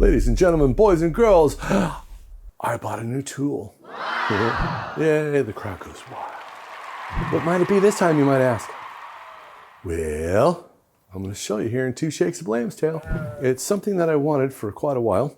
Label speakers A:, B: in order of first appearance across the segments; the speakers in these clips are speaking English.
A: Ladies and gentlemen, boys and girls, I bought a new tool. Wow. Yay, the crowd goes wild. What might it be this time, you might ask? Well, I'm going to show you here in 2 shakes of lamb's tail. It's something that I wanted for quite a while.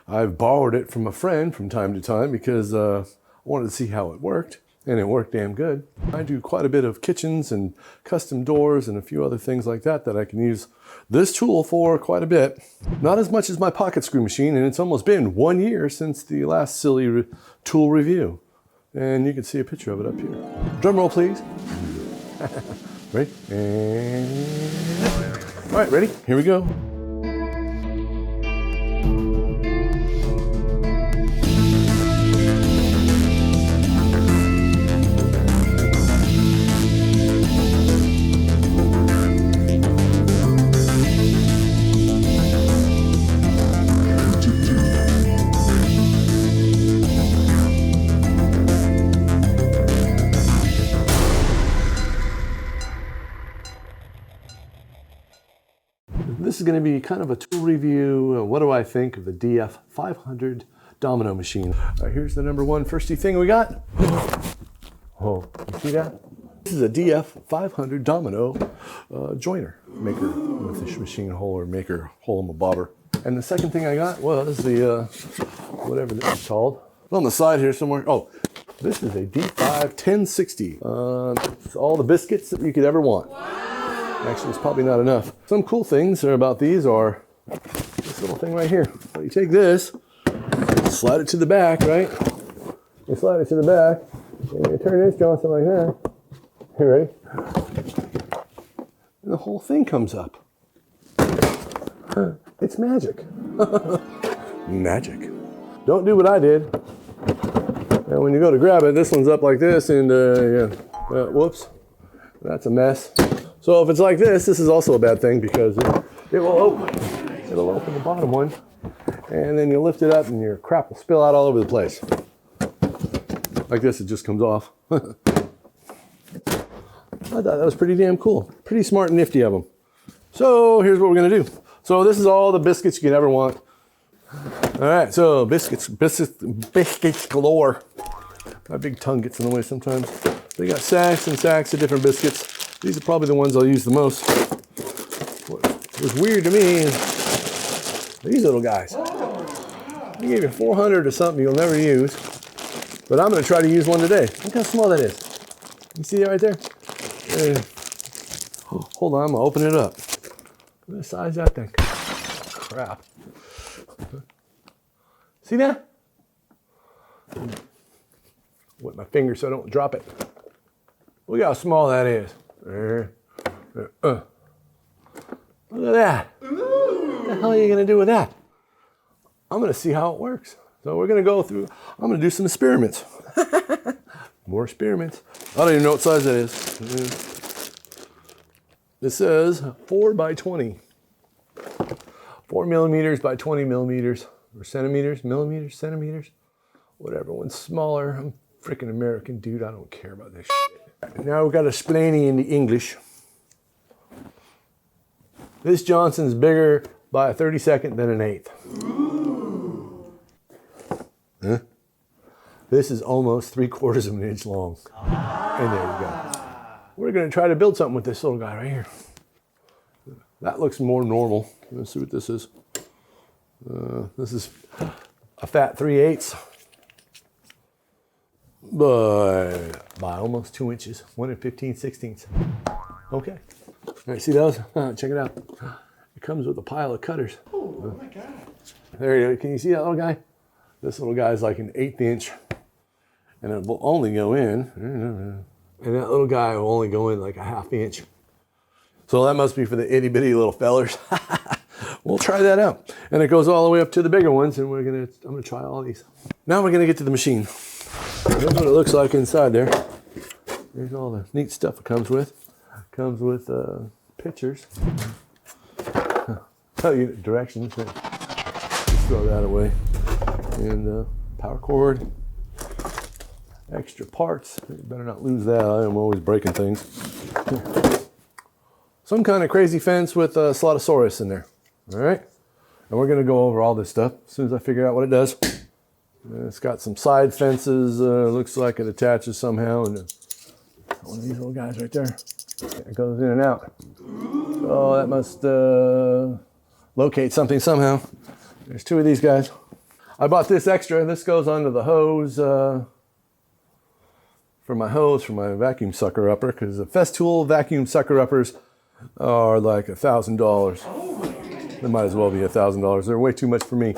A: I've borrowed it from a friend from time to time because I wanted to see how it worked, and it worked damn good. I do quite a bit of kitchens and custom doors and a few other things like that that I can use this tool for quite a bit. Not as much as my pocket screw machine, and it's almost been 1 year since the last silly tool review. And you can see a picture of it up here. Drum roll, please. Ready? And... all right, ready? Here we go. This is going to be kind of a tool review. What do I think of the DF-500 Domino machine? Here's the number one firsty thing we got. Oh, you see that? This is a DF-500 Domino joiner maker with this machine hole or maker hole in the bobber. And the second thing I got was the, whatever this is called. On the side here somewhere. Oh, this is a D5-1060. It's all the biscuits that you could ever want. Actually, it's probably not enough. Some cool things about these are this little thing right here. So you take this, slide it to the back, right? You slide it to the back, and you turn this Johnson like that. You ready? And the whole thing comes up. It's magic. Magic. Don't do what I did. And when you go to grab it, this one's up like this, and whoops, that's a mess. So if it's like this, this is also a bad thing because it will open. It'll open the bottom one, and then you lift it up and your crap will spill out all over the place. Like this, it just comes off. I thought that was pretty damn cool. Pretty smart and nifty of them. So here's what we're gonna do. So this is all the biscuits you could ever want. All right, so biscuits galore. My big tongue gets in the way sometimes. They got sacks and sacks of different biscuits. These are probably the ones I'll use the most. What was weird to me is these little guys. I gave you 400 or something you'll never use, but I'm gonna try to use one today. Look how small that is. You see that right there? Hold on, I'm gonna open it up. Look at the size of that thing. Crap. See that? With my finger so I don't drop it. Look how small that is. Look at that. What the hell are you gonna do with that? I'm gonna see how it works. So we're gonna go through, I'm gonna do some experiments. More experiments. I don't even know what size that is. It says 4 by 20. 4 millimeters by 20 millimeters. Or centimeters, millimeters, centimeters. Whatever, one's smaller. I'm a freaking American dude, I don't care about this shit. Now we've got explaining in the English. This Johnson's bigger by a 32nd than an 1/8. Huh? This is almost 3/4 of an inch long. And there you go. We're gonna try to build something with this little guy right here. That looks more normal. Let's see what this is. This is a fat 3/8. By almost 2 inches, 1 15/16. Okay. All right, see those? Check it out. It comes with a pile of cutters. Oh my God. There you go. Can you see that little guy? This little guy is like an 1/8 inch, and it will only go in. And that little guy will only go in like a 1/2 inch. So that must be for the itty bitty little fellers. We'll try that out. And it goes all the way up to the bigger ones, and I'm gonna try all these. Now we're gonna get to the machine. Here's what it looks like inside there. Here's all the neat stuff it comes with. Comes with pictures. Tell you directions. Just throw that away. And power cord. Extra parts. You better not lose that. I am always breaking things. Some kind of crazy fence with a Slotosaurus in there. All right. And we're gonna go over all this stuff as soon as I figure out what it does. It's got some side fences. Looks like it attaches somehow. And one of these little guys right there. It goes in and out. Oh, that must locate something somehow. There's two of these guys. I bought this extra. This goes onto the hose for my vacuum sucker upper, because the Festool vacuum sucker uppers are like $1,000. They might as well be $1,000. They're way too much for me.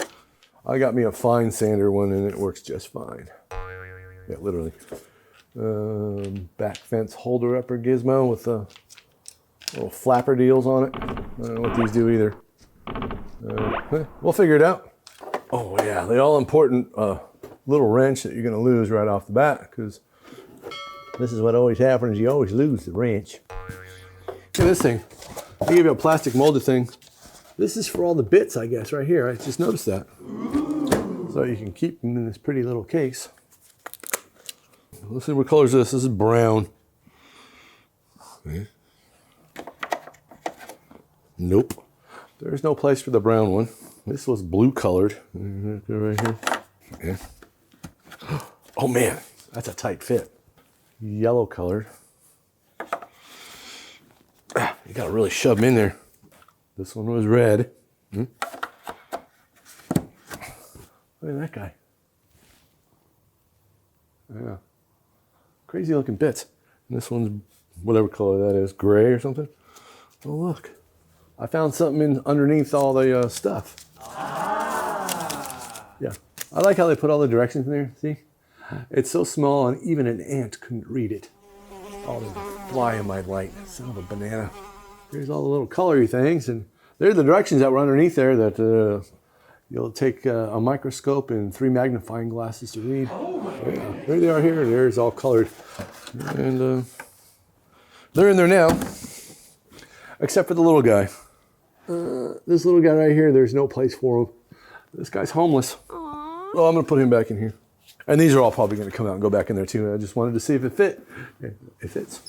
A: I got me a fine sander one and it works just fine. Yeah, literally. Back fence holder upper gizmo with little flapper deals on it. I don't know what these do either. We'll figure it out. Oh yeah, the all important little wrench that you're gonna lose right off the bat, because this is what always happens, you always lose the wrench. Look at this thing. They give you a plastic molded thing. This is for all the bits, I guess, right here. I just noticed that. So you can keep them in this pretty little case. Let's see what color is this. This is brown. Okay. Nope. There's no place for the brown one. This was blue colored. Right here. Yeah. Oh man, that's a tight fit. Yellow colored. You gotta really shove them in there. This one was red. Look at that guy. Yeah. Crazy looking bits. And this one's whatever color that is, gray or something. Oh look, I found something underneath all the stuff. Yeah, I like how they put all the directions in there. See, it's so small and even an ant couldn't read it. Oh, there's a fly in my light. Son of a banana. Here's all the little colory things, and there's the directions that were underneath there that you'll take a microscope and 3 magnifying glasses to read. Yeah, there they are here. There's all colored. And they're in there now, except for the little guy. This little guy right here, there's no place for him. This guy's homeless. Aww. Well, I'm gonna put him back in here. And these are all probably gonna come out and go back in there too. I just wanted to see if it fit. It fits.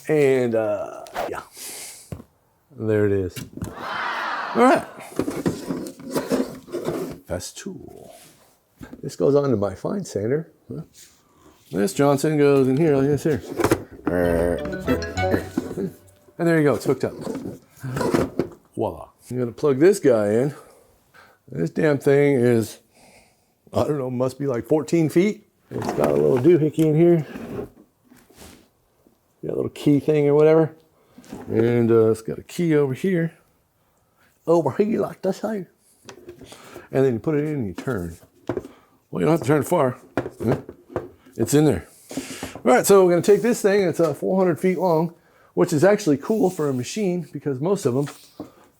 A: And yeah, there it is. All right. Festool. This goes on to my fine sander. This Johnson goes in here, like this here. And there you go, it's hooked up. Voila. I'm gonna plug this guy in. This damn thing is, I don't know, must be like 14 feet. It's got a little doohickey in here. Got a little key thing or whatever. And it's got a key over here. Over here like this here. And then you put it in and you turn. Well, you don't have to turn it far. It's in there. All right, so we're gonna take this thing. It's 400 feet long, which is actually cool for a machine because most of them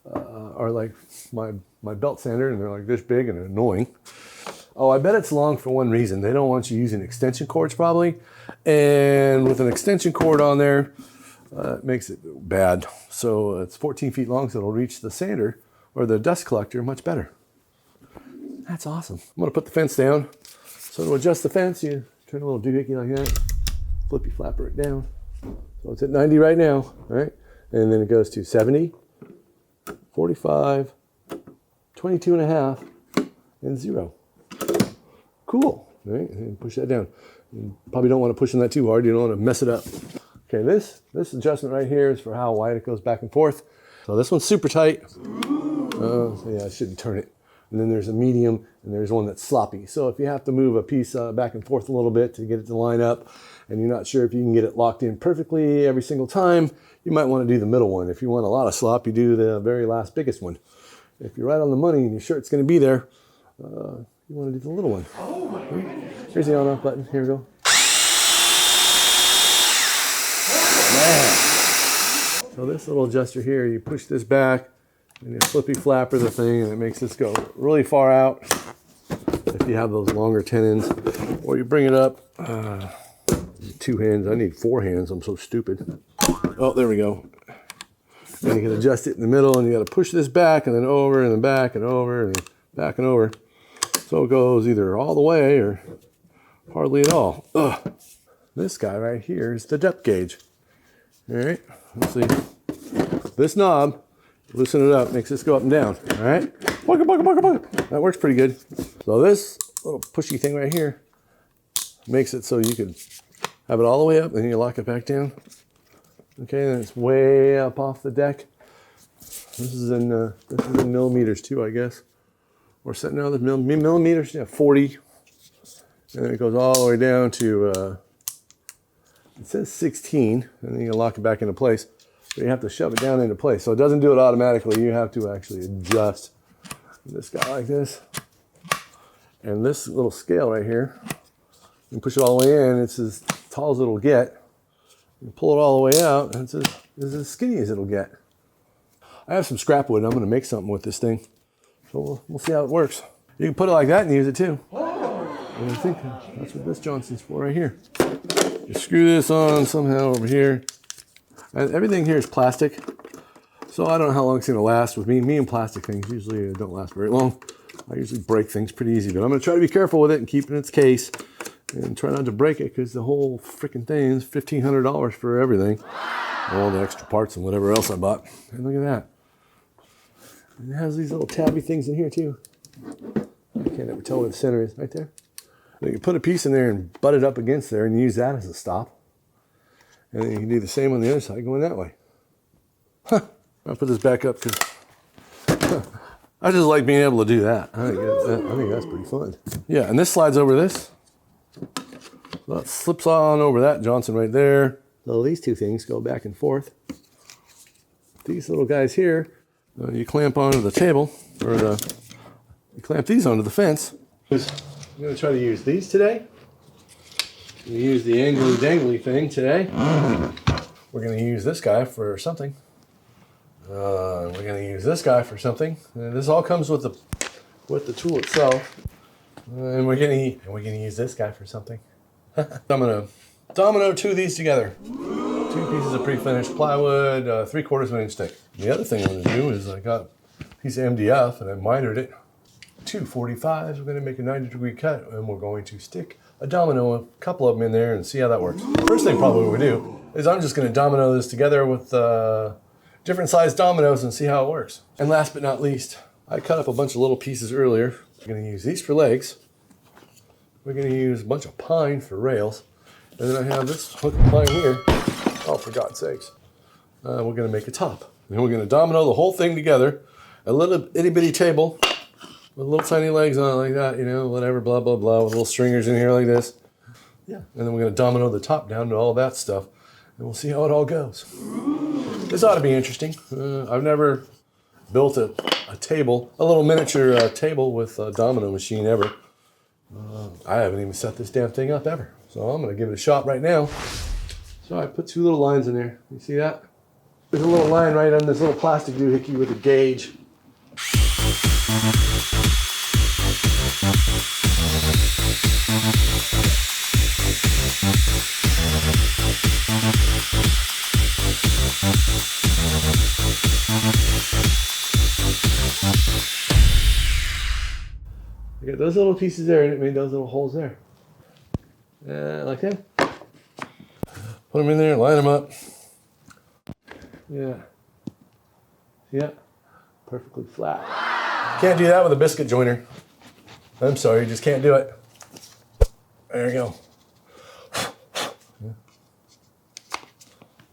A: are like my belt sander, and they're like this big and annoying. Oh, I bet it's long for one reason. They don't want you using extension cords probably. And with an extension cord on there, it makes it bad. So it's 14 feet long, so it'll reach the sander or the dust collector much better. That's awesome. I'm gonna put the fence down. So to adjust the fence, you turn a little doohickey like that, flippy flapper it down. So it's at 90 right now, all right? And then it goes to 70, 45, 22 and a half, and 0. Cool, right? And push that down. You probably don't want to push on that too hard. You don't want to mess it up. Okay, this adjustment right here is for how wide it goes back and forth. So this one's super tight. So yeah, I shouldn't turn it. And then there's a medium, and there's one that's sloppy. So if you have to move a piece back and forth a little bit to get it to line up, and you're not sure if you can get it locked in perfectly every single time, you might want to do the middle one. If you want a lot of slop, you do the very last biggest one. If you're right on the money and you're sure it's going to be there, you want to do the little one. Here's the on-off button. Here we go. Man. So this little adjuster here, you push this back, and you flippy flapper the thing, and it makes this go really far out if you have those longer tenons. Or you bring it up, 2 hands. I need 4 hands. I'm so stupid. Oh, there we go. And you can adjust it in the middle, and you got to push this back and then over and then back and over and back and over. So it goes either all the way or hardly at all. Ugh. This guy right here is the depth gauge. All right, let's see. This knob, loosen it up, makes this go up and down. All right, That works pretty good. So this little pushy thing right here makes it so you can have it all the way up, then you lock it back down. Okay, then it's way up off the deck. This is in millimeters too, I guess. Or no, the millimeters, yeah, 40. And then it goes all the way down to, it says 16, and then you can lock it back into place. But you have to shove it down into place. So it doesn't do it automatically. You have to actually adjust this guy like this. And this little scale right here, you push it all the way in, it's as tall as it'll get. You pull it all the way out, and it's as skinny as it'll get. I have some scrap wood, and I'm gonna make something with this thing. So we'll see how it works. You can put it like that and use it too. And I think that's what this Johnson's for right here. You screw this on somehow over here. And everything here is plastic. So I don't know how long it's gonna last with me. Me and plastic things usually don't last very long. I usually break things pretty easy, but I'm gonna try to be careful with it and keep it in its case and try not to break it, because the whole freaking thing is $1,500 for everything. All the extra parts and whatever else I bought. And look at that. And it has these little tabby things in here too. I can't ever tell where the center is, right there. So you can put a piece in there and butt it up against there and use that as a stop. And then you can do the same on the other side going that way. Huh. I'll put this back up because I just like being able to do that. I think that's pretty fun. Yeah, and this slides over this. So that slips on over that Johnson right there. So these two things go back and forth. These little guys here, you clamp onto the table, or you clamp these onto the fence. I'm going to try to use these today. We use the angly dangly thing today. We're going to use this guy for something. We're going to use this guy for something. And this all comes with the tool itself. And we're going to use this guy for something. I'm going to Domino two of these together. Two pieces of pre-finished plywood, 3/4 of an inch thick. The other thing I'm going to do is I got a piece of MDF and I mitered it. 2 45s. We're going to make a 90-degree cut, and we're going to stick a domino, a couple of them in there, and see how that works. First thing probably we do is I'm just going to domino this together with different sized dominoes and see how it works. And last but not least, I cut up a bunch of little pieces earlier. We're going to use these for legs. We're going to use a bunch of pine for rails. And then I have this hook of pine here. Oh, for God's sakes. We're going to make a top. And we're going to domino the whole thing together. A little itty bitty table with little tiny legs on it like that, you know, whatever, blah, blah, blah, with little stringers in here like this. Yeah. And then we're going to domino the top down to all that stuff. And we'll see how it all goes. This ought to be interesting. I've never built a table, a little miniature table with a domino machine ever. I haven't even set this damn thing up ever. So I'm going to give it a shot right now. So I put 2 little lines in there. You see that? There's a little line right on this little plastic doohickey with a gauge. I got those little pieces there, and it made those little holes there. Like that. Put them in there, line them up. Yeah. Yeah. Perfectly flat. Can't do that with a biscuit joiner. I'm sorry, you just can't do it. There you go.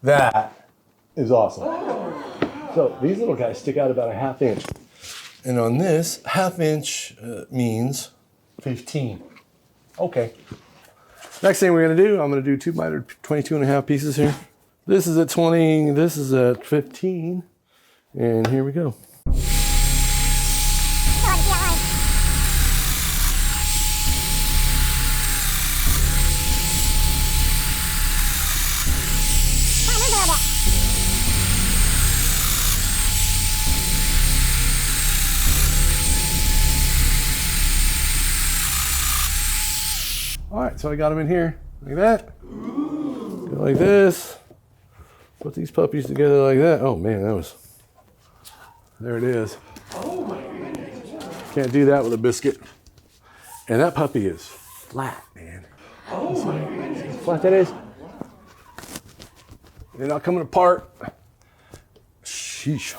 A: That is awesome. So these little guys stick out about a 1/2 inch. And on this, 1/2 inch means 15. Okay. Next thing we're gonna do, I'm gonna do 2 mitered 22.5 pieces here. This is at 20, this is at 15. And here we go. All right, so I got them in here, like that. Go like this. Put these puppies together like that. Oh man, there it is. Oh my goodness. Can't do that with a biscuit. And that puppy is flat, man. Oh my goodness. See how flat that is? They're not coming apart. Sheesh.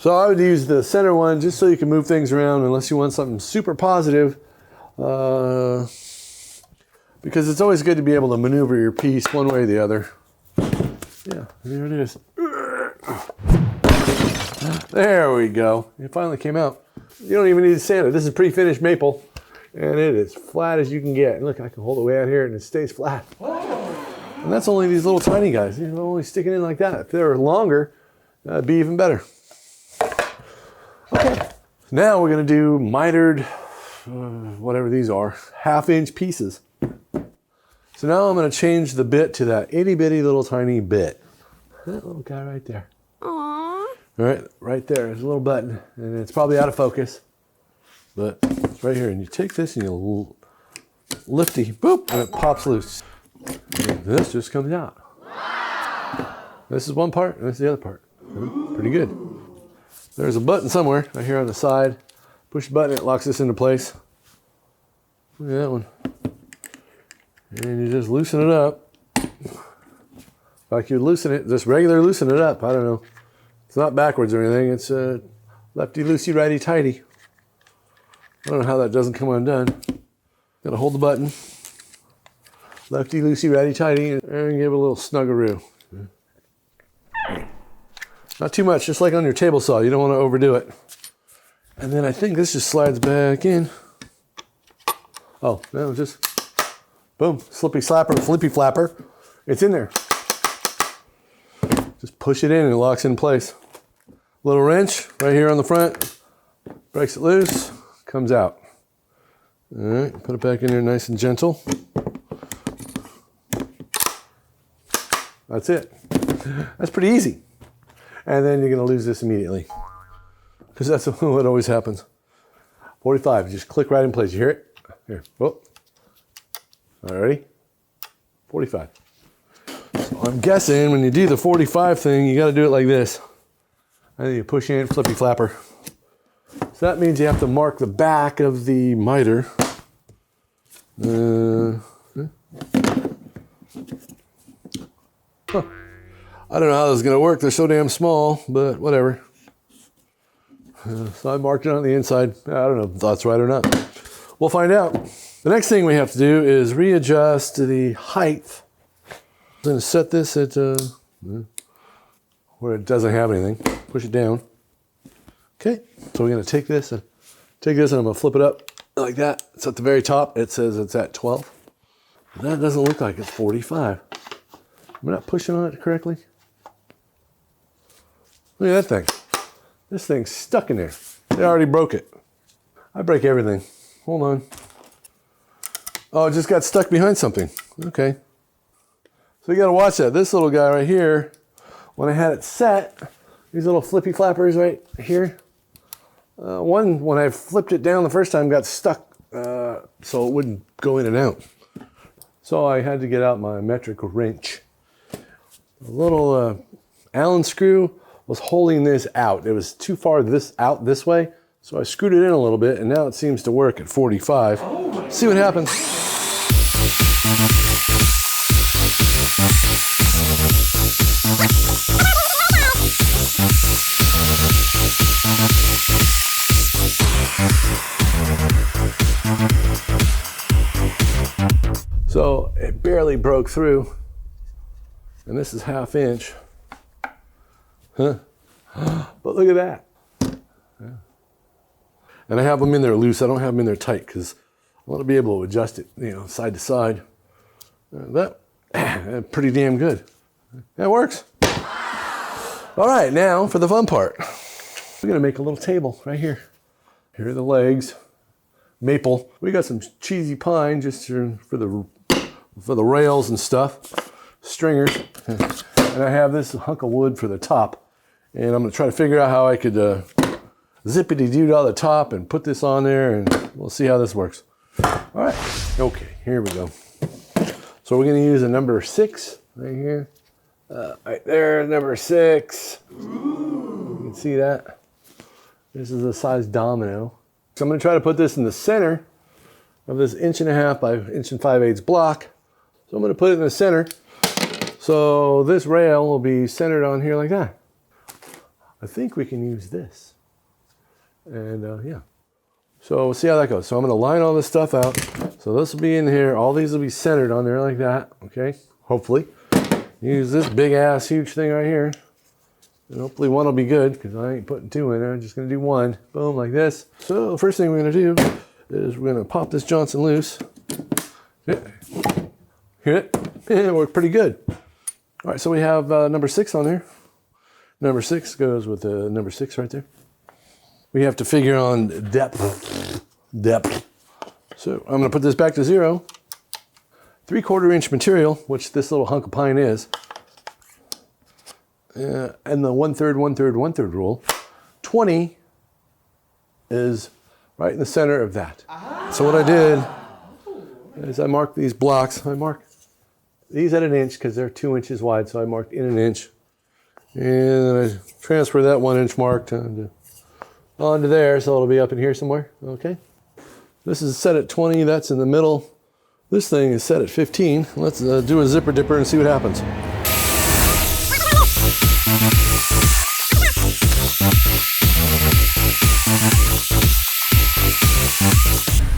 A: So I would use the center one just so you can move things around unless you want something super positive. Because it's always good to be able to maneuver your piece one way or the other. Yeah, there it is. There we go. It finally came out. You don't even need to sand it. This is pre-finished maple, and it is flat as you can get. Look, I can hold it way out here and it stays flat. And that's only these little tiny guys. They're only sticking in like that. If they were longer, that'd be even better. Okay, now we're gonna do mitered, whatever these are, 1/2 inch pieces. So now I'm gonna change the bit to that itty bitty little tiny bit. That little guy right there.
B: Aww.
A: Right there, there's a little button, and it's probably out of focus, but it's right here. And you take this and you lifty, boop, and it pops loose. And this just comes out. This is one part, and this is the other part. Pretty good. There's a button somewhere right here on the side. Push the button, it locks this into place. Look at that one. And you just loosen it up. Like you loosen it, just regular loosen it up. I don't know. It's not backwards or anything. It's lefty loosey, righty tighty. I don't know how that doesn't come undone. Gotta hold the button. Lefty loosey, righty tighty, and give it a little snuggeroo. Not too much, just like on your table saw. You don't want to overdo it. And then I think this just slides back in. Oh, no, just boom, slippy slapper, flippy flapper. It's in there. Just push it in and it locks in place. Little wrench right here on the front. Breaks it loose, comes out. All right, put it back in there nice and gentle. That's it. That's pretty easy. And then you're gonna lose this immediately. Because that's what always happens. 45, just click right in place. You hear it? Here, whoop. Alrighty, 45. So I'm guessing when you do the 45 thing, you gotta do it like this. And then you push in, flippy flapper. So that means you have to mark the back of the miter. I don't know how this is going to work. They're so damn small, but whatever. So I marked it on the inside. I don't know if that's right or not. We'll find out. The next thing we have to do is readjust the height. I'm going to set this at where it doesn't have anything. Push it down. Okay, so we're going to take this and I'm going to flip it up like that. It's at the very top. It says it's at 12. That doesn't look like it's 45. Am I not pushing on it correctly? Look at that thing. This thing's stuck in there. They already broke it. I break everything. Hold on. Oh, it just got stuck behind something. Okay. So you gotta watch that. This little guy right here, when I had it set, these little flippy flappers right here, one, when I flipped it down the first time, got stuck so it wouldn't go in and out. So I had to get out my metric wrench. A little Allen screw was holding this out. It was too far out this way, so I screwed it in a little bit, and now it seems to work at 45. See what happens. So it barely broke through, and this is 1/2 inch. Huh? But look at that. Yeah. And I have them in there loose. I don't have them in there tight because I want to be able to adjust it, side to side. That pretty damn good. That works. All right, now for the fun part. We're gonna make a little table right here. Here are the legs. Maple. We got some cheesy pine just for the rails and stuff. Stringers. And I have this hunk of wood for the top. And I'm gonna try to figure out how I could zippity-doo out the top and put this on there, and we'll see how this works. All right, okay, here we go. So we're gonna use a number 6 right here. Right there, number 6. You can see that. This is a size Domino. So I'm gonna try to put this in the center of this 1.5 by 1 5/8 block. So I'm gonna put it in the center. So this rail will be centered on here like that. I think we can use this. And yeah. So we'll see how that goes. So I'm going to line all this stuff out. So this will be in here. All these will be centered on there like that. Okay, hopefully. Use this big ass huge thing right here. And hopefully one will be good because I ain't putting two in there. I'm just going to do one. Boom, like this. So the first thing we're going to do is we're going to pop this Johnson loose. Yeah. Hear it? Yeah, it worked pretty good. All right, so we have number 6 on there. Number 6 goes with number 6 right there. We have to figure on depth. So I'm gonna put this back to 0. 3/4 inch material, which this little hunk of pine is. And the 1/3, 1/3, 1/3 rule. 20 is right in the center of that. So what I did is I marked these blocks. I marked these at 1 inch because they're 2 inches wide, so I marked in 1 inch. And then I transfer that 1 inch mark onto there, so it'll be up in here somewhere, okay? This is set at 20, that's in the middle. This thing is set at 15. Let's do a zipper dipper and see what happens.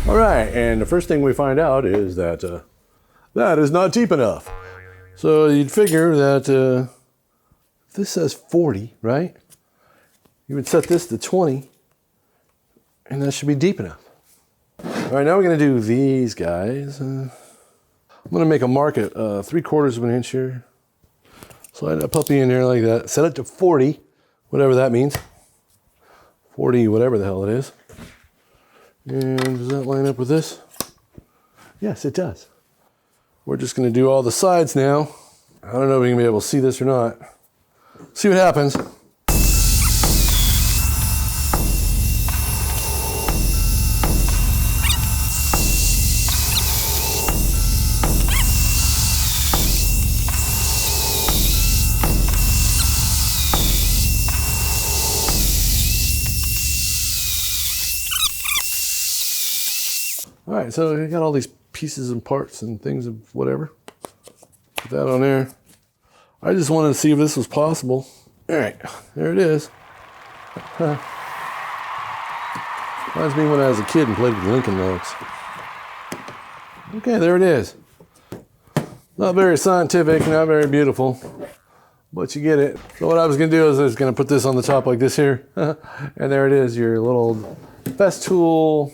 A: All right, and the first thing we find out is that that is not deep enough. So you'd figure that this says 40, right? You would set this to 20, and that should be deep enough. All right, now we're gonna do these guys. I'm gonna make a mark at 3/4 of an inch here. Slide that puppy in there like that. Set it to 40, whatever that means. 40, whatever the hell it is. And does that line up with this? Yes, it does. We're just gonna do all the sides now. I don't know if we're gonna be able to see this or not. See what happens. All right, so we got all these pieces and parts and things of whatever. Put that on there. I just wanted to see if this was possible. All right, there it is. Reminds me when I was a kid and played with Lincoln Logs. Okay, there it is. Not very scientific, not very beautiful, but you get it. So what I was gonna do is I was gonna put this on the top like this here. And there it is, your little Festool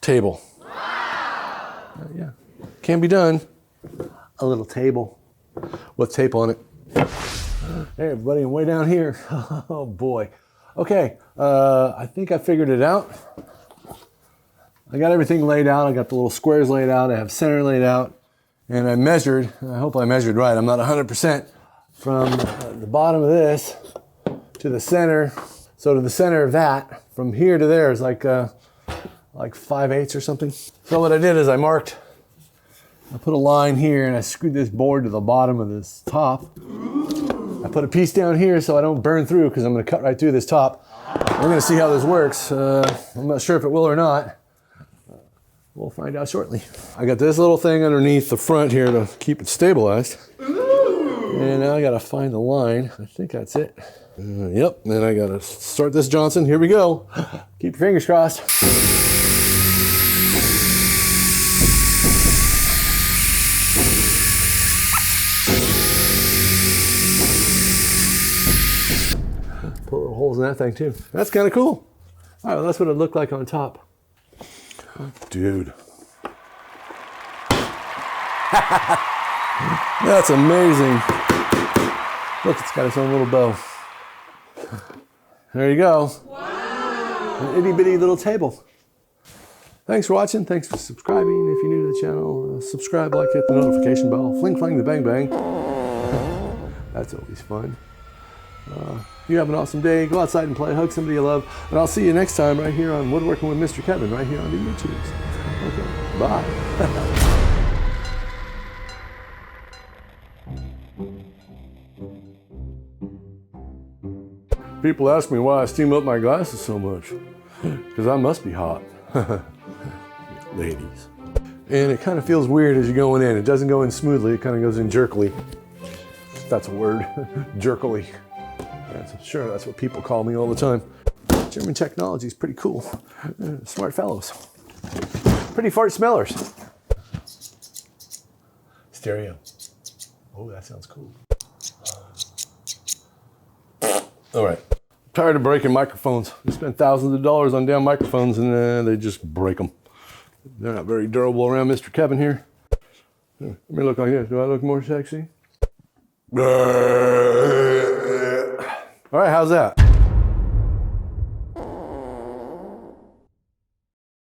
A: table. Yeah, can be done. A little table with tape on it. Hey everybody, I'm way down here. Oh boy. Okay, I think I figured it out. I got everything laid out. I got the little squares laid out. I have center laid out. And I measured, I hope I measured right. I'm not 100%. From the bottom of this to the center. So to the center of that, from here to there is like 5/8 or something. So what I did is I put a line here and I screwed this board to the bottom of this top. I put a piece down here so I don't burn through because I'm going to cut right through this top. We're going to see how this works. I'm not sure if it will or not. We'll find out shortly. I got this little thing underneath the front here to keep it stabilized. And now I got to find the line. I think that's it. Yep, then I got to start this Johnson. Here we go. Keep your fingers crossed. Put little holes in that thing too. That's kind of cool. All right, well, that's what it looked like on top. Dude. That's amazing. Look, it's got its own little bow. There you go. Wow. An itty bitty little table. Thanks for watching. Thanks for subscribing. If you're new to the channel, subscribe, like, hit the notification bell. Fling, flang, the bang, bang. That's always fun. You have an awesome day. Go outside and play. Hug somebody you love. And I'll see you next time right here on Woodworking with Mr. Kevin, right here on the YouTubes. Okay, bye. People ask me why I steam up my glasses so much. Because I must be hot. Ladies. And it kind of feels weird as you're going in. It doesn't go in smoothly. It kind of goes in jerkily. If that's a word. Jerkily. Sure, that's what people call me all the time. German technology is pretty cool. Smart fellows. Pretty fart smellers. Stereo. Oh, that sounds cool. All right. Tired of breaking microphones. We spend thousands of dollars on damn microphones and they just break them. They're not very durable around Mr. Kevin here. Let me look like this. Do I look more sexy? All right, how's that?